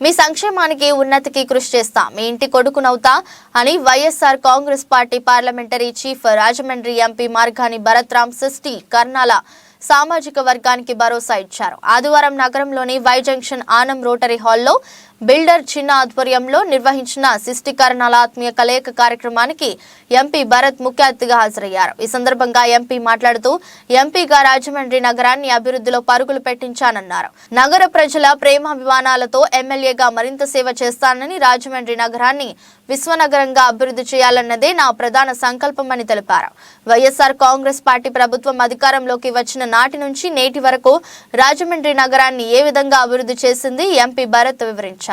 మీ సంక్షేమానికి ఉన్నతికి కృషి చేస్తా, మీ ఇంటి కొడుకునవుతా అని YSR Congress party parliamentary chief Rajahmundry MP Margani Bharat Ram సిస్టి కర్నాల సామాజిక వర్గానికి భరోసా ఇచ్చారు. ఆదివారం నగరంలోని వై జంక్షన్ ఆనం రోటరీ హాల్లో బిల్డర్ చిన్న ఆధ్వర్యంలో నిర్వహించిన శిష్టీకరణాల ఆత్మీయ కలయిక కార్యక్రమానికి ఎంపీ భరత్ ముఖ్య అతిథిగా హాజరయ్యారు. ఈ సందర్భంగా ఎంపీ మాట్లాడుతూ ఎంపీగా రాజమండ్రి నగరాన్ని అభివృద్ధిలో పరుగులు పెట్టించానన్నారు. నగర ప్రజల ప్రేమాభిమానాలతో ఎమ్మెల్యేగా మరింత సేవ చేస్తానని, రాజమండ్రి నగరాన్ని విశ్వనగరంగా అభివృద్ధి చేయాలన్నదే నా ప్రధాన సంకల్పమని తెలిపారు. వైఎస్ఆర్ కాంగ్రెస్ పార్టీ ప్రభుత్వం అధికారంలోకి వచ్చిన నాటి నుంచి నేటి వరకు రాజమండ్రి నగరాన్ని ఏ విధంగా అభివృద్ధి చేసింది ఎంపీ భరత్ వివరించారు.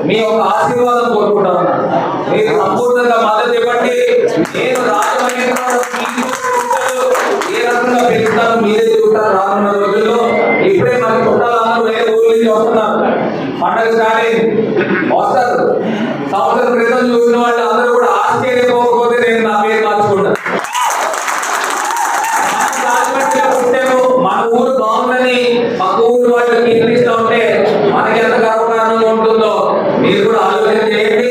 మీ యొక్క ఆశీర్వాదం కోరుకుంటాను. మీరు సంపూర్ణంగా మద్దతు ఇవ్వండి. నేను రాజమండ్రి ఏ రకంగా పెంచుతాను మీరే చూస్తారు. రానున్న రోజుల్లో ఇప్పుడే మన చుట్టాలందరూ వేరే ఊరి నుంచి వస్తున్నారు. పండుగ కానీ వస్తారు. సంవత్సరం క్రితం చూసిన వాళ్ళు అందరూ కూడా ఆశ్చర్యపోకపోతే నేను నా పేరు మార్చుకుంటాను. రాజమండ్రిలో పుట్టాము, మన ఊరు బాగుందని పక్క ఊరు వాళ్ళు కీర్తిస్తూ ఉంటే మనకి ఎంత గర్వకారణంగా ఉంటుందో మీరు కూడా ఆలోచన చేయండి.